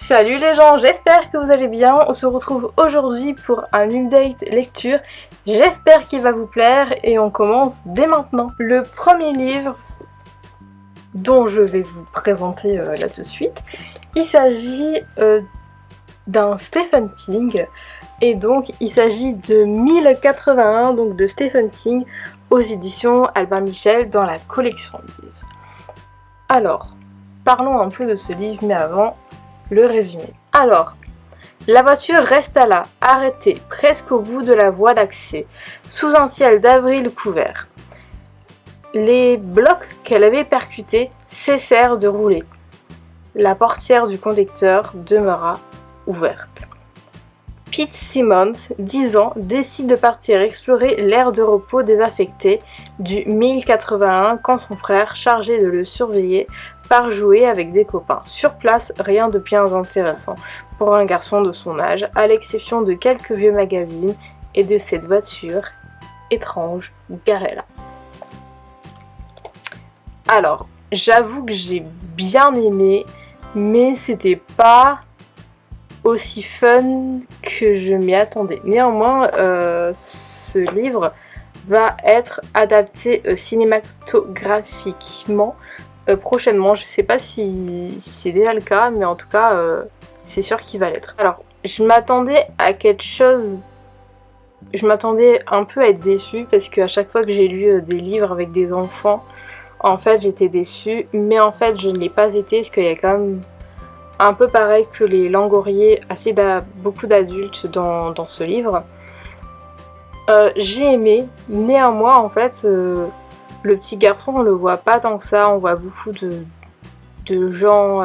Salut les gens, j'espère que vous allez bien. On se retrouve aujourd'hui pour un update lecture. J'espère qu'il va vous plaire et on commence dès maintenant. Le premier livre dont je vais vous présenter là tout de suite, il s'agit d'un Stephen King et donc il s'agit de 1081 donc de Stephen King aux éditions Albin Michel dans la collection Lise. Alors, parlons un peu de ce livre mais avant, le résumé. Alors, la voiture resta là, arrêtée, presque au bout de la voie d'accès, sous un ciel d'avril couvert. Les blocs qu'elle avait percutés cessèrent de rouler. La portière du conducteur demeura ouverte. Pete Simmons, 10 ans, décide de partir explorer l'aire de repos désaffectée du 1081 quand son frère, chargé de le surveiller, part jouer avec des copains. Sur place, rien de bien intéressant pour un garçon de son âge, à l'exception de quelques vieux magazines et de cette voiture étrange garée là. Alors, j'avoue que j'ai bien aimé, mais c'était pas aussi fun que je m'y attendais. Néanmoins, ce livre va être adapté cinématographiquement prochainement. Je sais pas si c'est déjà le cas, mais en tout cas, c'est sûr qu'il va l'être. Alors, je m'attendais à quelque chose. Je m'attendais un peu à être déçue parce qu'à chaque fois que j'ai lu des livres avec des enfants, en fait, j'étais déçue. Mais en fait, je ne l'ai pas été parce qu'il y a quand même un peu pareil que les Langauriers, beaucoup d'adultes dans ce livre. J'ai aimé, néanmoins en fait, le petit garçon on le voit pas tant que ça, on voit beaucoup de gens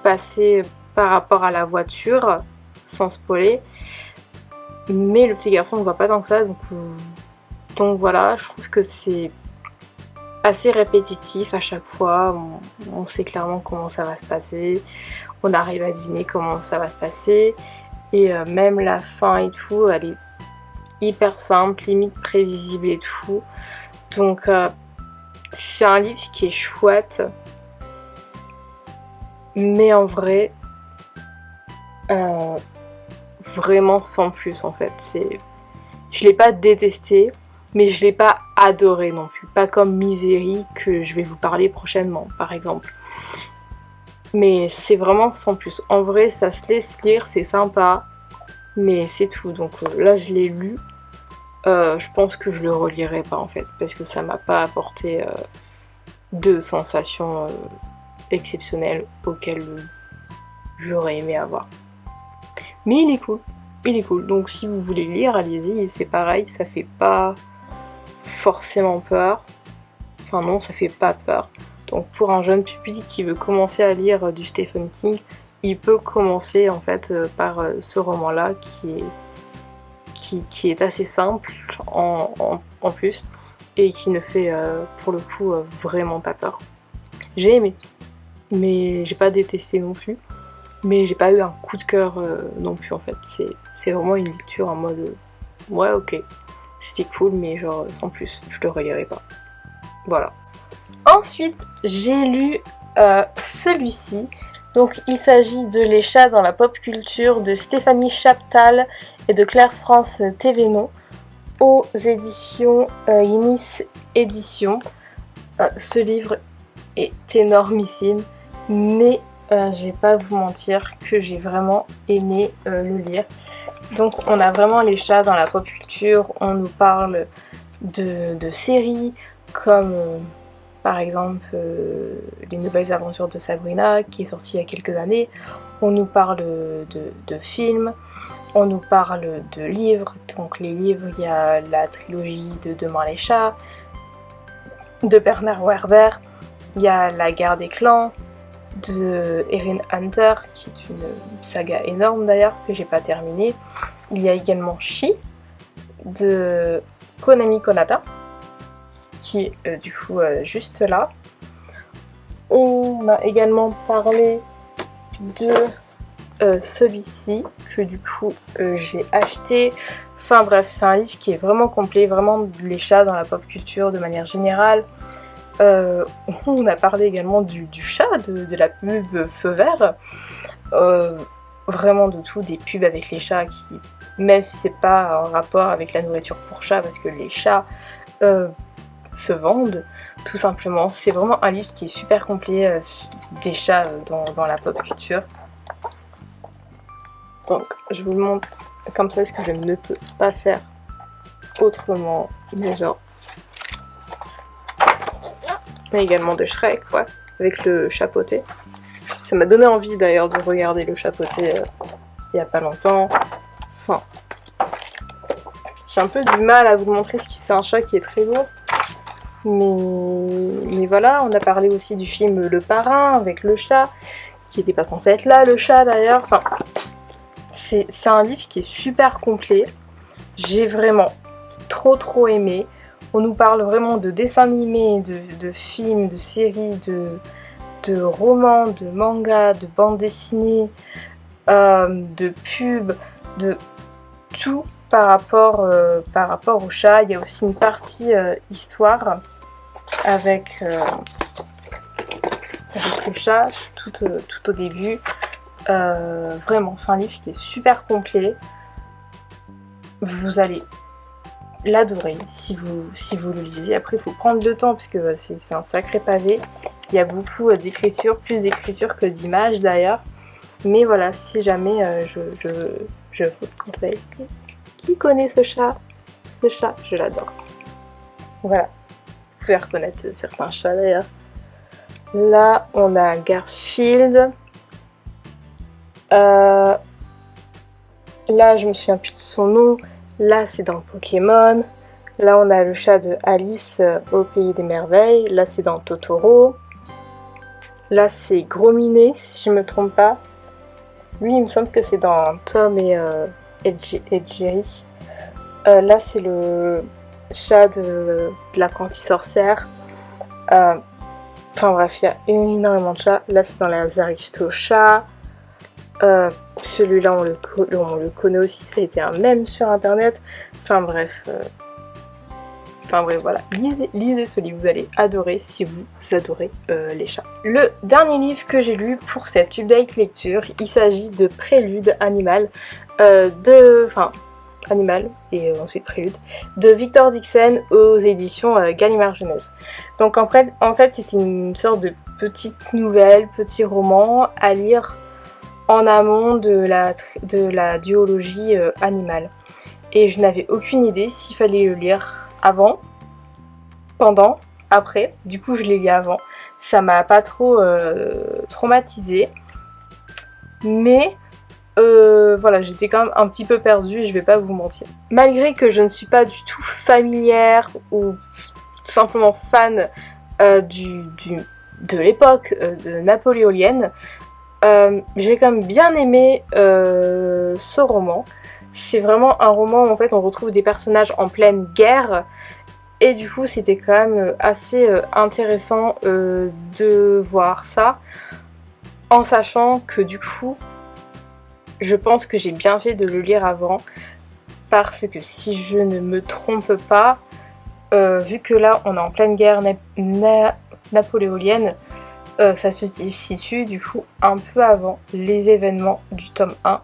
passer par rapport à la voiture, sans spoiler, mais le petit garçon on le voit pas tant que ça, donc voilà, je trouve que c'est assez répétitif à chaque fois, on sait clairement comment ça va se passer, on arrive à deviner comment ça va se passer, et même la fin et tout, elle est hyper simple, limite prévisible et tout, donc c'est un livre qui est chouette, mais en vrai, vraiment sans plus en fait, je l'ai pas détesté, mais je l'ai pas adoré non plus, pas comme Misery que je vais vous parler prochainement par exemple. Mais c'est vraiment sans plus. En vrai, ça se laisse lire, c'est sympa, mais c'est tout. Donc là, je l'ai lu. Je pense que je le relirai pas en fait, parce que ça m'a pas apporté de sensations exceptionnelles auxquelles j'aurais aimé avoir. Mais il est cool. Donc si vous voulez lire, allez-y. C'est pareil, ça fait pas forcément peur. Enfin non, ça fait pas peur. Donc pour un jeune public qui veut commencer à lire du Stephen King, il peut commencer en fait par ce roman-là qui est assez simple en plus et qui ne fait pour le coup vraiment pas peur. J'ai aimé, mais j'ai pas détesté non plus, mais j'ai pas eu un coup de cœur non plus en fait. C'est vraiment une lecture en mode ouais ok, c'était cool mais genre sans plus, je le relirai pas. Voilà. Ensuite, j'ai lu celui-ci. Donc, il s'agit de Les chats dans la pop culture de Stéphanie Chaptal et de Claire-France Thévenot aux éditions Inis Éditions. Ce livre est énormissime, mais je vais pas vous mentir que j'ai vraiment aimé le lire. Donc, on a vraiment les chats dans la pop culture. On nous parle de séries comme par exemple Les Nouvelles Aventures de Sabrina qui est sorti il y a quelques années. On nous parle de films, on nous parle de livres. Donc les livres, il y a la trilogie de Demain les chats, de Bernard Werber, il y a La guerre des clans, de Erin Hunter, qui est une saga énorme d'ailleurs, que j'ai pas terminée. Il y a également She, de Konami Konata, qui est du coup juste là. On a également parlé de celui-ci, que du coup j'ai acheté. Enfin bref, c'est un livre qui est vraiment complet, vraiment les chats dans la pop culture de manière générale. On a parlé également du chat, de la pub Feu Vert. vraiment de tout, des pubs avec les chats qui, même si c'est pas en rapport avec la nourriture pour chats, parce que les chats se vendent tout simplement. C'est vraiment un livre qui est super complet des chats dans la pop culture. Donc je vous le montre comme ça parce que je ne peux pas faire autrement, mais genre. Mais également de Shrek, ouais, avec le chapeauté. Ça m'a donné envie d'ailleurs de regarder le chapeauté il y a pas longtemps. Enfin, j'ai un peu du mal à vous montrer ce qui c'est un chat qui est très lourd. Mais voilà, on a parlé aussi du film Le Parrain avec le chat, qui n'était pas censé être là, le chat d'ailleurs. Enfin, c'est un livre qui est super complet. J'ai vraiment trop aimé. On nous parle vraiment de dessins animés, de films, de séries, de romans, de mangas, de bandes dessinées, de pubs, de tout par rapport au chat. Il y a aussi une partie histoire avec le chat tout au début. Vraiment, c'est un livre qui est super complet. Vous allez l'adorer si vous le lisez. Après, il faut prendre le temps parce que c'est un sacré pavé. Il y a beaucoup d'écriture, plus d'écriture que d'images d'ailleurs. Mais voilà, si jamais je vous le conseille. Qui connaît ce chat? Ce chat, je l'adore. Voilà, vous pouvez reconnaître certains chats d'ailleurs. Là, on a Garfield. Là, je me souviens plus de son nom. Là, c'est dans Pokémon. Là, on a le chat de Alice au Pays des Merveilles. Là, c'est dans Totoro. Là, c'est Gros-Minet, si je me trompe pas. Lui, il me semble que c'est dans Tom et Jerry. Là, c'est le chat de l'apprenti sorcière. Enfin bref, il y a énormément de chats. Là, c'est dans les Aristochats. Celui-là, on le connaît aussi, ça a été un mème sur internet. Enfin bref, voilà, lisez ce livre, vous allez adorer si vous adorez les chats. Le dernier livre que j'ai lu pour cette update lecture, il s'agit de Prélude Animal, Animal et ensuite Prélude, de Victor Dixon aux éditions Gallimard Jeunesse. Donc en fait c'était une sorte de petite nouvelle, petit roman à lire en amont de la duologie animale. Et je n'avais aucune idée s'il fallait le lire avant, pendant, après. Du coup, je l'ai lu avant. Ça m'a pas trop traumatisée. Mais voilà, j'étais quand même un petit peu perdue, je vais pas vous mentir. Malgré que je ne suis pas du tout familière ou simplement fan de l'époque napoléonienne, j'ai quand même bien aimé ce roman. C'est vraiment un roman où en fait on retrouve des personnages en pleine guerre et du coup c'était quand même assez intéressant de voir ça, en sachant que du coup je pense que j'ai bien fait de le lire avant, parce que si je ne me trompe pas, vu que là on est en pleine guerre napoléonienne, ça se situe du coup un peu avant les événements du tome 1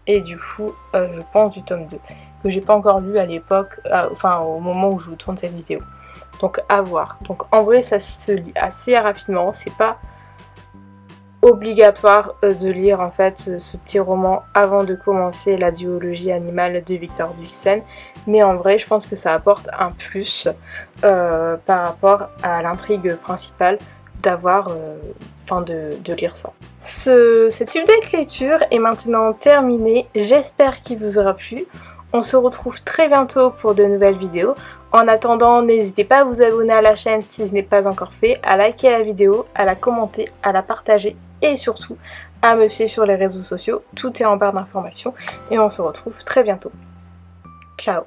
et du coup je pense du tome 2 que j'ai pas encore lu à l'époque, au moment où je vous tourne cette vidéo. Donc à voir. Donc en vrai ça se lit assez rapidement, c'est pas obligatoire de lire en fait ce petit roman avant de commencer la duologie animale de Victor Dixon, mais en vrai je pense que ça apporte un plus par rapport à l'intrigue principale d'avoir, de lire ça. Cette update lecture est maintenant terminée, j'espère qu'il vous aura plu. On se retrouve très bientôt pour de nouvelles vidéos. En attendant, n'hésitez pas à vous abonner à la chaîne si ce n'est pas encore fait, à liker la vidéo, à la commenter, à la partager et surtout à me suivre sur les réseaux sociaux. Tout est en barre d'informations et on se retrouve très bientôt. Ciao!